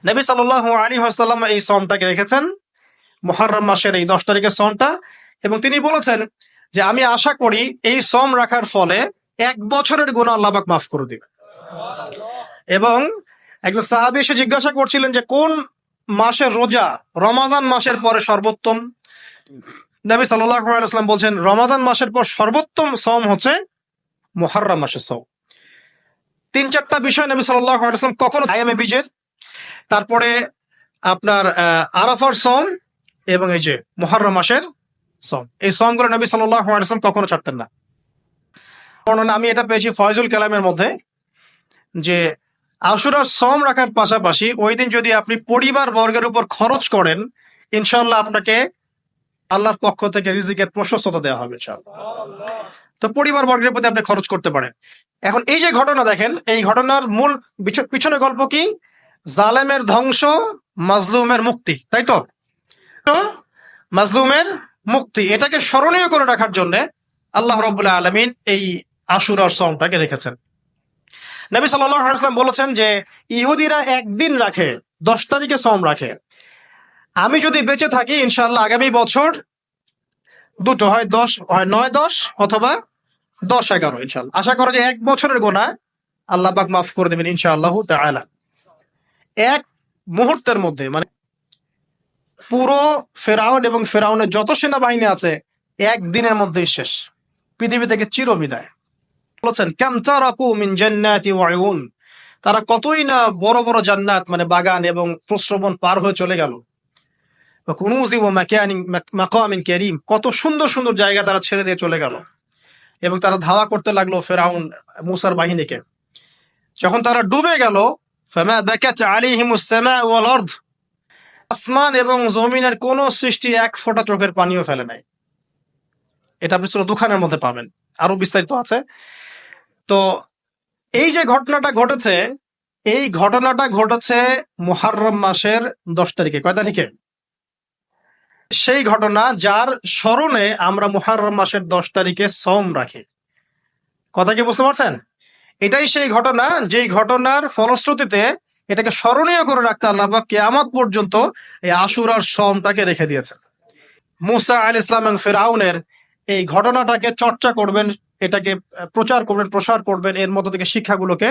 নবী সাল্লাল্লাহু আলাইহি ওয়াসাল্লাম এই সওমটাকে রেখেছেন, মুহররম মাসের এই 10 তারিখের সওমটা, এবং তিনি বলেছেন যে আমি আশা করি এই সওম রাখার ফলে 1 বছরের গুনাহ আল্লাহ পাক মাফ করে দিবেন। এবং একজন সাহাবী এসে জিজ্ঞাসা করছিলেন যে কোন মাসের রোজা রমাজান মাসের পরে সর্বোত্তম। নবী সাল্লাল্লাহু আলাইহি ওয়াসাল্লাম বলছেন রমাজান মাসের পর সর্বোত্তম সওম হচ্ছে মুহররম মাসের সওম। 3-4টা বিষয় নবী সাল্লাল্লাহু আলাইহি ওয়াসাল্লাম কখনো আয়ামে বীজের, তারপরে আপনার আরাফার সওম, এবং এই যে মুহররম মাসের সওম, এই সওমগুলো নবী সাল্লাল্লাহু আলাইহি ওয়াসাল্লাম কখনো ছাড়তেন না। বর্ণনা আমি এটা পেয়েছি ফয়জুল কালামের মধ্যে, যে আশুরার সওম রাখার পাশাপাশি ওই দিন যদি আপনি পরিবার বর্গের উপর খরচ করেন, ইনশাআল্লাহ আপনাকে আল্লাহর পক্ষ থেকে রিজিকের প্রশস্ততা দেওয়া হবে ইনশাআল্লাহ। তো পরিবার বর্গের প্রতি আপনি খরচ করতে পারেন। এখন এই যে ঘটনা দেখেন, এই ঘটনার মূল পিছনে গল্প কি? জালেমের ধ্বংস, মাজলুমের মুক্তি, তাই তো? মাজলুমের মুক্তি, এটাকে স্মরণীয় করে রাখার জন্য আল্লাহ রাব্বুল আলামিন এই আশুরার সওমটাকে রেখেছেন। নবী সাল্লাল্লাহু আলাইহি ওয়াসাল্লাম বলেছেন যে ইহুদিরা একদিন রাখে, 10 তারিখে সওম রাখে। আমি যদি বেঁচে থাকি ইনশাআল্লাহ আগামী বছর দুটো হয় 10 হয় 9-10 অথবা 10-11 ইনশাআল্লাহ। আশা করা যে 1 বছরের গুনাহ আল্লাহ পাক মাফ করে দেবেন ইনশাআল্লাহ তাআলা। এক মুহূর্তের মধ্যে, মানে পুরো ফেরাউন এবং ফেরাউনের যত সেনাবাহিনী আছে একদিনের মধ্যেই শেষ, পৃথিবী থেকে চিরবিদায়। বলেছেন কাম তারাকু মিন জান্নাতি ওয়া উয়ুন, তারা কতই না বড় বড় জান্নাত মানে বাগান এবং প্রস্রবণ পার হয়ে চলে গেল। ওয়া কুনুজি ওয়া মাকামিন কারীম, কত সুন্দর সুন্দর জায়গা তারা ছেড়ে দিয়ে চলে গেল। এবং তারা ধাওয়া করতে লাগলো ফেরাউন মুসার বাহিনীকে। যখন তারা ডুবে গেল, ফামা বাকাত আলাইহিমুস সামাউ ওয়াল আরদ, আসমান এবং জমিনের কোন সৃষ্টি এক ফোঁটা চোখের পানিও ফেলে নাই। এটা আপনি সূরা দুখানের মধ্যে পাবেন, আরো বিস্তারিত আছে। তো এই যে ঘটনাটা ঘটেছে, এই ঘটনাটা ঘটেছে মুহররম মাসের 10 তারিখে। কয় তারিখে? সেই ঘটনা যার স্মরণে আমরা মুহররম মাসের 10 তারিখে সওম রাখি। কথা কি বুঝতে পারছেন? এটাই সেই ঘটনা, যেই ঘটনার ফলশ্রুতিতে এটাকে স্মরণীয় করে রাখতে আল্লাহ পাক কিয়ামত পর্যন্ত এই আশুরার সওমটাকে রেখে দিয়েছেন। মুসা আলাইহিস সালাম এবং ফিরআউনের এই ঘটনাটাকে চর্চা করবেন, এটাকে প্রচার করবেন, প্রসার করবেন, এর মধ্য থেকে শিক্ষাগুলোকে